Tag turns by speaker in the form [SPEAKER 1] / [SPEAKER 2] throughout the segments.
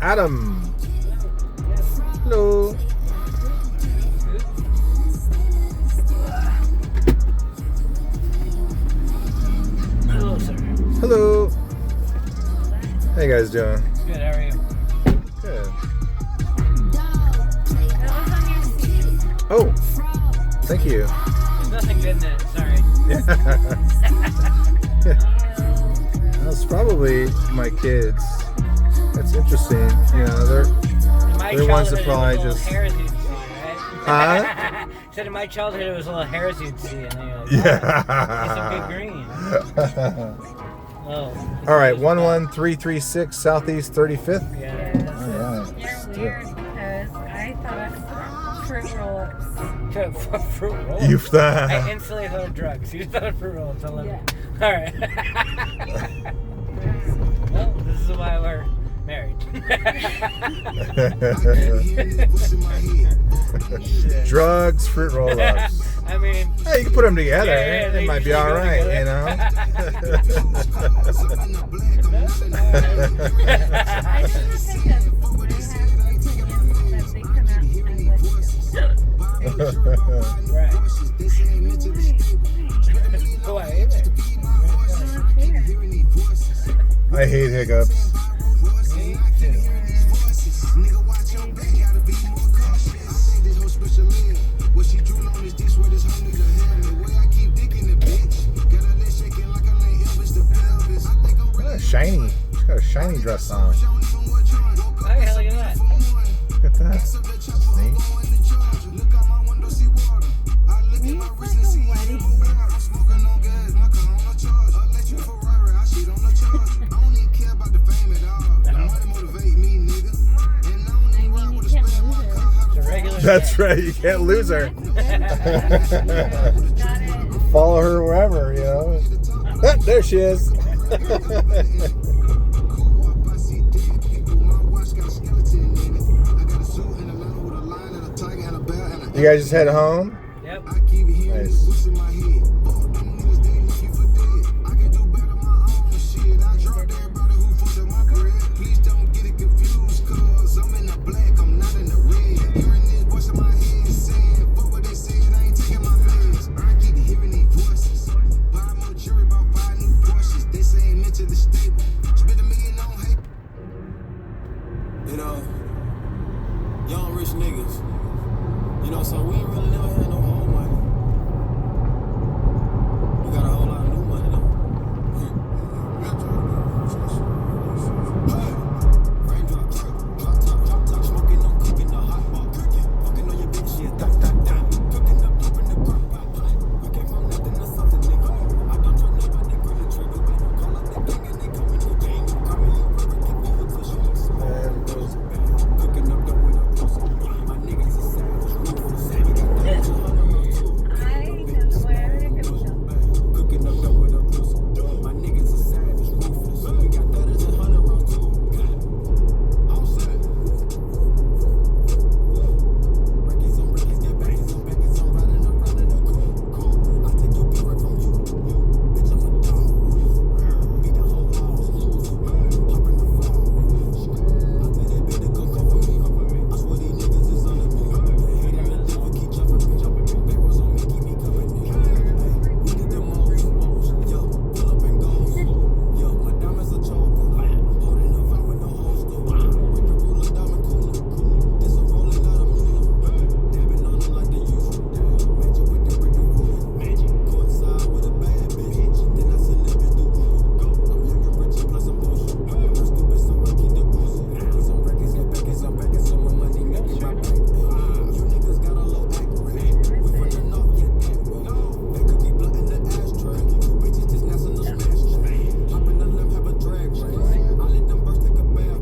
[SPEAKER 1] Adam. Hello.
[SPEAKER 2] Hello, sir.
[SPEAKER 1] Hello. How you guys doing?
[SPEAKER 2] Good, how are you?
[SPEAKER 1] Good.
[SPEAKER 3] That was on your seat.
[SPEAKER 1] Oh, thank you.
[SPEAKER 2] There's nothing good in it, sorry.
[SPEAKER 1] That's probably my kids. That's interesting. You know,
[SPEAKER 2] In my
[SPEAKER 1] they're ones
[SPEAKER 2] childhood,
[SPEAKER 1] that probably
[SPEAKER 2] it was
[SPEAKER 1] just.
[SPEAKER 2] a little hairs you'd see, right?
[SPEAKER 1] Huh?
[SPEAKER 2] Said in my childhood it was a little hairs you'd see, and then you're like,
[SPEAKER 1] Yeah.
[SPEAKER 2] it's a good green. Oh.
[SPEAKER 1] All right, 11336 Southeast 35th.
[SPEAKER 2] Yeah,
[SPEAKER 1] All
[SPEAKER 2] that's
[SPEAKER 1] right.
[SPEAKER 3] You're weird because I thought fruit roll-ups.
[SPEAKER 2] it. Fruit roll.
[SPEAKER 1] You've
[SPEAKER 2] I instantly thought of drugs. You thought of fruit rolls. I love it. All right. Well, this is why we're married.
[SPEAKER 1] Drugs, fruit roll-ups.
[SPEAKER 2] I mean,
[SPEAKER 1] Hey, you can put them together.
[SPEAKER 2] Yeah,
[SPEAKER 1] It
[SPEAKER 2] they
[SPEAKER 1] might be
[SPEAKER 2] usually
[SPEAKER 1] all
[SPEAKER 2] go
[SPEAKER 1] right,
[SPEAKER 2] together.
[SPEAKER 1] you know.
[SPEAKER 3] I should have taken I have opinions that they cannot
[SPEAKER 2] right. Go ahead.
[SPEAKER 1] I hate hiccups.
[SPEAKER 2] Me too.
[SPEAKER 1] Shiny. She's got a shiny dress on.
[SPEAKER 2] Oh, yeah, look at that.
[SPEAKER 1] Look at that. That's neat.
[SPEAKER 2] It's a regular
[SPEAKER 1] That's
[SPEAKER 2] day.
[SPEAKER 1] right. You can't lose her.
[SPEAKER 3] Got it.
[SPEAKER 1] Follow her wherever, you know. Ah, there she is. You guys just head home?
[SPEAKER 2] Yep.
[SPEAKER 1] Nice.
[SPEAKER 4] You know, young rich niggas. You know, so we ain't really never had no old money. We got a whole lot of new money though. Raindrop, drop top, smoking, no cooking, the hot bar. Fucking on your bitch, yeah, dot. Cooking up deep in the crock pot. We came from nothing to something, nigga. I don't turn up, I think we're the trigger. Call up the gang and they come in the game. Call me a river, keep me with cushion. Cooking up the way up pussy. My niggas are savage, ruthless.
[SPEAKER 3] I know where it goes.
[SPEAKER 4] Cooking up the way up pussy. My niggas are savage, ruthless. We got thudders and 100 rounds too. All set. Rickies on rickies, get backies on backies. I'm riding around in a cool. I take your beat right from you. Bitch, I'm a dog. Beat the whole house. Hop in the fall. I tell that bitch to come for me. I swear these niggas is under me. They hate in the liver, keep jumping me. Back rows on me, keep me coming. We get them moles. Yo, pull up and go. Yo, my diamonds are choker. Holding a vibe with no holes. With the ruler, diamond cooler. This a rolling out of Mueller. Dabbing on it like the usual. Magic with the brick and wood. Magic. Courtside with a bad bitch. Then I send that bitch through Uber. I'm young and rich, plus I'm bullshit. I'm stupid, so I keep the boozy. Records on records, get back, I'm back, so my money making my back. You niggas got a low act rate. We from the north, yeah, that way. That could be blunt in the ashtray. You bitches just national smash tray. Hop in the limb, have a drag race. I let them birds take a bath.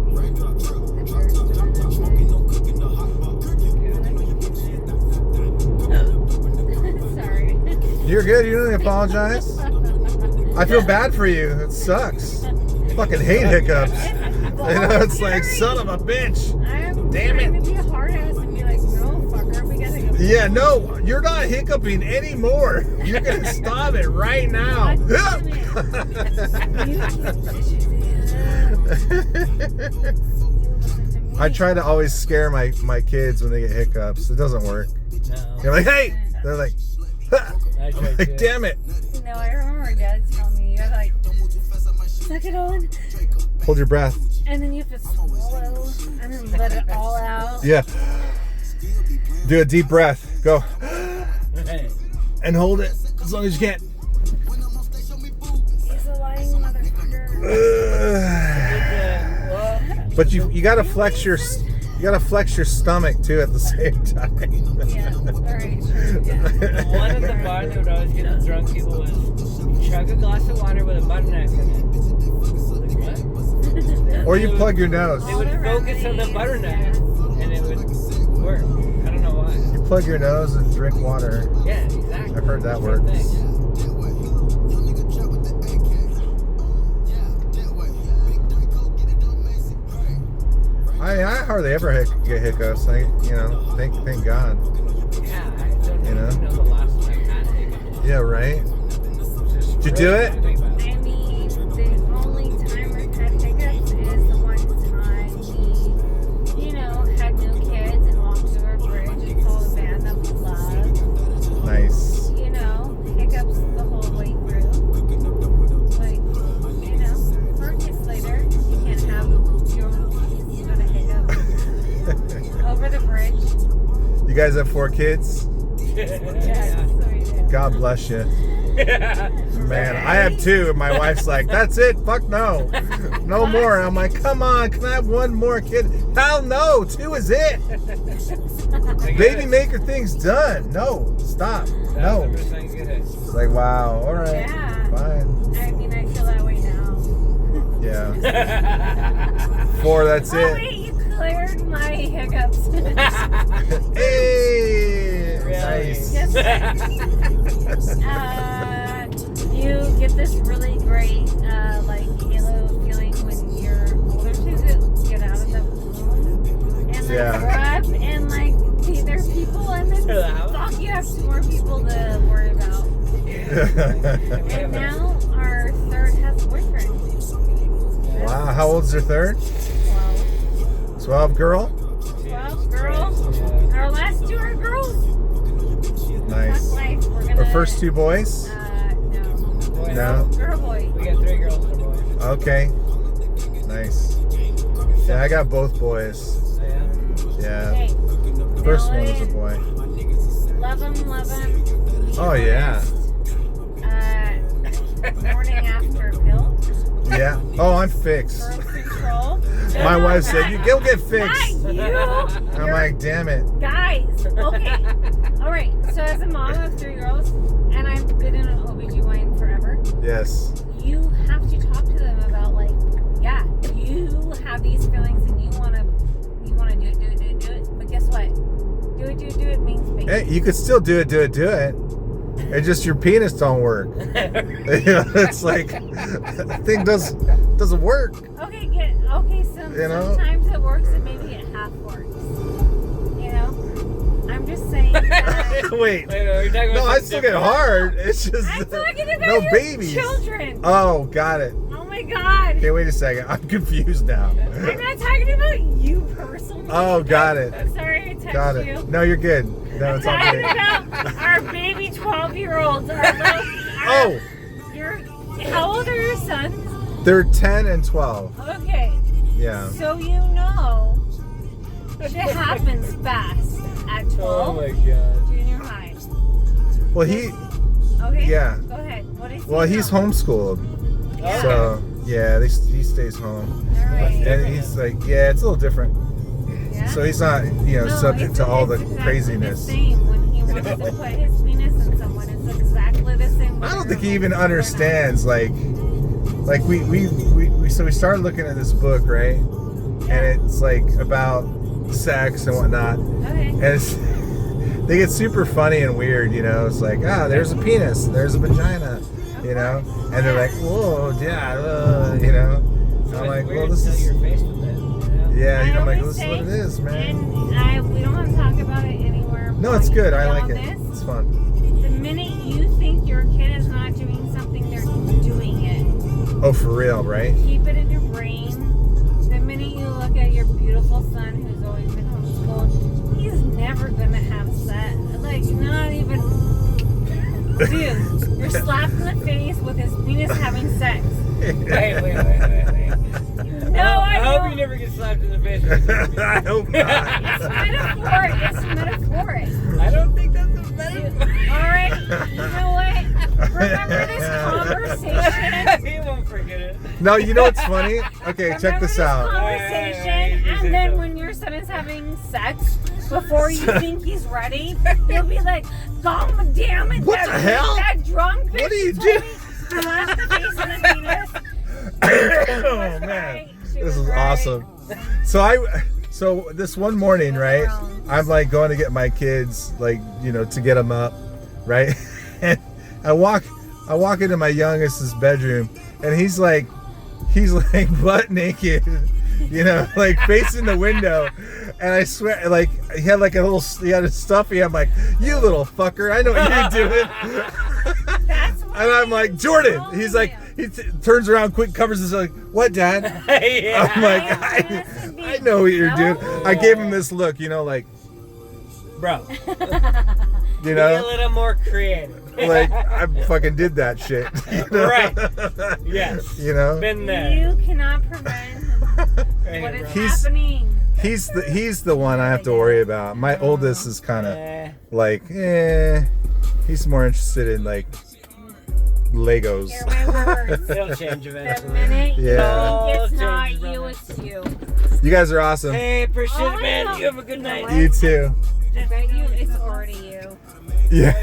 [SPEAKER 4] Raindrop, drop top, smoking, no cooking, the hot bar. Fucking on your bitch, yeah, that. Cooking up dope in the crock.
[SPEAKER 3] Sorry.
[SPEAKER 1] You're good. You don't apologize. I feel bad for you. It sucks. Fucking hate hiccups. You know, it's like, son of a bitch.
[SPEAKER 3] I'm
[SPEAKER 1] Damn
[SPEAKER 3] trying
[SPEAKER 1] it.
[SPEAKER 3] to be a hard ass and be like, no, fucker, we gotta go.
[SPEAKER 1] Yeah, no, you're not hiccuping anymore. You're gonna stop it right now.
[SPEAKER 3] God damn
[SPEAKER 1] I try to always scare my kids when they get hiccups. It doesn't work.
[SPEAKER 2] No.
[SPEAKER 1] You're like, hey! They're like, ha!
[SPEAKER 2] I tried
[SPEAKER 1] Like,
[SPEAKER 2] to.
[SPEAKER 1] damn it!
[SPEAKER 3] No, I remember Dad telling me you gotta like suck it all in,
[SPEAKER 1] Hold your breath.
[SPEAKER 3] and then you have to swallow, and then let it all out.
[SPEAKER 1] Yeah. Do a deep breath. Go.
[SPEAKER 2] Hey.
[SPEAKER 1] And hold it as long as you can.
[SPEAKER 3] He's a lying motherfucker.
[SPEAKER 1] But you gotta flex your stomach too at the same time.
[SPEAKER 3] Yeah, alright, sure, yeah.
[SPEAKER 2] One of the bars that would always get the drunk people was chug a glass of water with a butter knife in it. Like, what?
[SPEAKER 1] Or you plug your nose.
[SPEAKER 2] They would focus on the butter knife and it would work. I don't know why.
[SPEAKER 1] You plug your nose and drink water.
[SPEAKER 2] Yeah, exactly.
[SPEAKER 1] I've heard that
[SPEAKER 2] Same
[SPEAKER 1] works.
[SPEAKER 2] thing.
[SPEAKER 1] I hardly ever get hiccups. Thank God.
[SPEAKER 2] Yeah, I don't
[SPEAKER 1] You know?
[SPEAKER 2] know the last time I had it.
[SPEAKER 1] Yeah, right. Did you do it?
[SPEAKER 3] I mean, the only time I've had hiccups is the one time he, had new kids and walked over a bridge and saw the band that we love.
[SPEAKER 1] Nice.
[SPEAKER 3] Hiccups the whole way through. Like, 4 kids later, you can't have your hiccup over the bridge.
[SPEAKER 1] You guys have 4 kids?
[SPEAKER 3] Yeah, so we do.
[SPEAKER 1] God bless you. Man, I have 2, and my wife's like, that's it, fuck no. No more. I'm like, come on, can I have 1 more kid? Hell no, 2 is it. Baby maker thing's done. No, stop. No. It's like, wow, all right,
[SPEAKER 3] Yeah.
[SPEAKER 1] fine.
[SPEAKER 3] I mean, I feel that way now.
[SPEAKER 1] Yeah. 4, that's
[SPEAKER 3] Oh,
[SPEAKER 1] it.
[SPEAKER 3] wait, you cleared my hiccups.
[SPEAKER 1] Hey, nice.
[SPEAKER 3] Guess what? You get this really great, halo feeling when your older kids get out of the womb. And,
[SPEAKER 1] Yeah.
[SPEAKER 3] grow up and, be their people. And then, fuck, you have 2 more people to worry about. And now our third has a boyfriend.
[SPEAKER 1] Wow, how old's your third?
[SPEAKER 3] 12.
[SPEAKER 1] 12 girl?
[SPEAKER 3] 12 girls. Our last 2 are girls.
[SPEAKER 1] Nice.
[SPEAKER 3] Fuck life. We're gonna,
[SPEAKER 1] Our first 2 boys?
[SPEAKER 3] No.
[SPEAKER 1] No?
[SPEAKER 3] Girl, boy.
[SPEAKER 2] We got 3 girls and a boy.
[SPEAKER 1] Okay. Nice. Yeah, I got both boys.
[SPEAKER 2] Oh, yeah?
[SPEAKER 1] Yeah.
[SPEAKER 3] Hey,
[SPEAKER 1] First one was a boy.
[SPEAKER 3] love him.
[SPEAKER 1] Oh, yeah.
[SPEAKER 3] Morning after pill.
[SPEAKER 1] Yeah. Oh, I'm fixed.
[SPEAKER 3] Birth control.
[SPEAKER 1] My wife said, you go get fixed.
[SPEAKER 3] Not you.
[SPEAKER 1] I'm like, damn it.
[SPEAKER 3] Guys. Okay. All right. So as a mom of 3 girls, and I've been in an OBGYN forever,
[SPEAKER 1] Yes.
[SPEAKER 3] you have to talk to them about you have these feelings and you want to do it. But guess what? Do it means baby.
[SPEAKER 1] Hey, you could still do it. It's just your penis don't work. It's like the thing doesn't work.
[SPEAKER 3] Okay, sometimes it works and maybe it half works. I'm just saying that.
[SPEAKER 1] Wait.
[SPEAKER 2] You're talking
[SPEAKER 1] No,
[SPEAKER 2] about
[SPEAKER 1] I still get hard. It's just
[SPEAKER 3] I'm talking about
[SPEAKER 1] no
[SPEAKER 3] your
[SPEAKER 1] babies.
[SPEAKER 3] children.
[SPEAKER 1] Oh, got it.
[SPEAKER 3] Oh my god.
[SPEAKER 1] Okay, wait a second. I'm confused now.
[SPEAKER 3] I'm not talking about you personally.
[SPEAKER 1] Oh, got it.
[SPEAKER 3] I'm sorry I touched
[SPEAKER 1] Got it.
[SPEAKER 3] you.
[SPEAKER 1] No, you're good. No, it's all
[SPEAKER 3] I'm talking
[SPEAKER 1] good.
[SPEAKER 3] about our baby 12-year-olds.
[SPEAKER 1] Oh,
[SPEAKER 3] How old are your sons?
[SPEAKER 1] they're 10 and 12.
[SPEAKER 3] Okay.
[SPEAKER 1] Yeah.
[SPEAKER 3] So it happens fast at 12.
[SPEAKER 2] Oh my god.
[SPEAKER 3] Junior high.
[SPEAKER 1] Well, he.
[SPEAKER 3] Okay.
[SPEAKER 1] Yeah.
[SPEAKER 3] Go ahead. What is he
[SPEAKER 1] Well, he's
[SPEAKER 3] now?
[SPEAKER 1] homeschooled.
[SPEAKER 2] Okay.
[SPEAKER 1] So yeah, he stays home,
[SPEAKER 3] All right.
[SPEAKER 1] and he's like, yeah, it's a little different.
[SPEAKER 3] Yeah?
[SPEAKER 1] So he's not,
[SPEAKER 3] No,
[SPEAKER 1] subject to all the
[SPEAKER 3] it's exactly
[SPEAKER 1] craziness.
[SPEAKER 3] The same. When he wants to put his penis in someone, it's exactly the same.
[SPEAKER 1] I don't think he even understands. Like we started looking at this book, right? And it's like about sex and whatnot,
[SPEAKER 3] Okay.
[SPEAKER 1] and it's, they get super funny and weird, It's like, there's a penis, there's a vagina, and they're like, whoa, yeah, I'm like, well, this is. Yeah, I'm like,
[SPEAKER 3] always
[SPEAKER 1] this is what it
[SPEAKER 3] say-
[SPEAKER 1] is, man.
[SPEAKER 3] And we don't want to talk about it anywhere
[SPEAKER 1] No, it's good. I
[SPEAKER 3] All
[SPEAKER 1] like it.
[SPEAKER 3] this,
[SPEAKER 1] It's fun.
[SPEAKER 3] the minute you think your kid is not doing something, they're doing it.
[SPEAKER 1] Oh, for real, right?
[SPEAKER 3] Keep it in your brain. The minute you look at your beautiful son who's always been homeschooled, he's never gonna have sex. Like, not even. Dude, you're slapped in the face with his penis having sex.
[SPEAKER 2] Wait.
[SPEAKER 3] No,
[SPEAKER 2] I hope
[SPEAKER 3] don't.
[SPEAKER 2] you never get slapped in the face. With
[SPEAKER 1] I hope not.
[SPEAKER 3] It's metaphoric.
[SPEAKER 2] I don't think that's a
[SPEAKER 3] Dude,
[SPEAKER 2] metaphor.
[SPEAKER 3] all right, you know what? Remember this conversation?
[SPEAKER 2] He won't forget it.
[SPEAKER 1] No, you know what's funny? Okay, check
[SPEAKER 3] Remember
[SPEAKER 1] this out.
[SPEAKER 3] conversation,
[SPEAKER 2] Yeah,
[SPEAKER 3] and then when your son is having sex, before you think he's ready, you'll be like, "God damn it!
[SPEAKER 1] What the hell?
[SPEAKER 3] That drunk bitch
[SPEAKER 1] What are you
[SPEAKER 3] told
[SPEAKER 1] doing?"
[SPEAKER 3] me to slap the face in the penis."
[SPEAKER 1] Oh man, this is awesome. So this one morning, right? I'm like going to get my kids, like, you know, to get them up, right? And I walk into my youngest's bedroom, and he's like butt naked, you know, like facing the window. And I swear, like, he had a stuffy. I'm like, "You little fucker, I know what you're doing."
[SPEAKER 3] That's what
[SPEAKER 1] And I'm like, "Jordan." He's like, he turns around quick, covers his like, "What, Dad?"
[SPEAKER 2] Yeah.
[SPEAKER 1] I'm like, I know what you're doing. I gave him this look, you know, like,
[SPEAKER 2] Bro,
[SPEAKER 1] you
[SPEAKER 2] be a
[SPEAKER 1] know,
[SPEAKER 2] little more creative.
[SPEAKER 1] like I fucking did that shit. You know?
[SPEAKER 2] Right. Yes.
[SPEAKER 1] You know,
[SPEAKER 2] Been there.
[SPEAKER 3] you cannot prevent
[SPEAKER 2] Right,
[SPEAKER 3] what is
[SPEAKER 2] bro.
[SPEAKER 3] happening.
[SPEAKER 1] he's the one I have to worry about. My oldest is kind of
[SPEAKER 2] Eh.
[SPEAKER 1] like, he's more interested in like Legos.
[SPEAKER 3] Hear my words.
[SPEAKER 2] It'll change
[SPEAKER 3] The
[SPEAKER 2] eventually.
[SPEAKER 3] minute you
[SPEAKER 1] Yeah.
[SPEAKER 3] think it's
[SPEAKER 2] Oh,
[SPEAKER 3] not
[SPEAKER 2] change,
[SPEAKER 3] you,
[SPEAKER 2] brother.
[SPEAKER 3] it's you.
[SPEAKER 1] You guys are awesome.
[SPEAKER 2] Hey, appreciate
[SPEAKER 3] Oh,
[SPEAKER 2] it, man.
[SPEAKER 3] no.
[SPEAKER 2] You have a good night.
[SPEAKER 1] You too.
[SPEAKER 3] I bet you it's already you.
[SPEAKER 1] Yeah.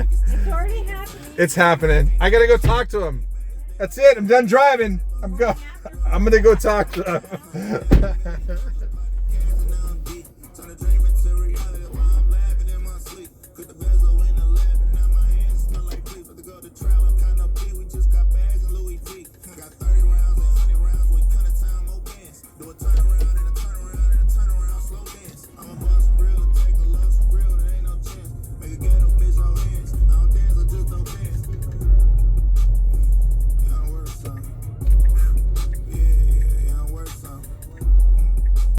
[SPEAKER 3] It's already happening.
[SPEAKER 1] It's happening. I gotta go talk to him. That's it. I'm done driving. I'm gonna go talk to him.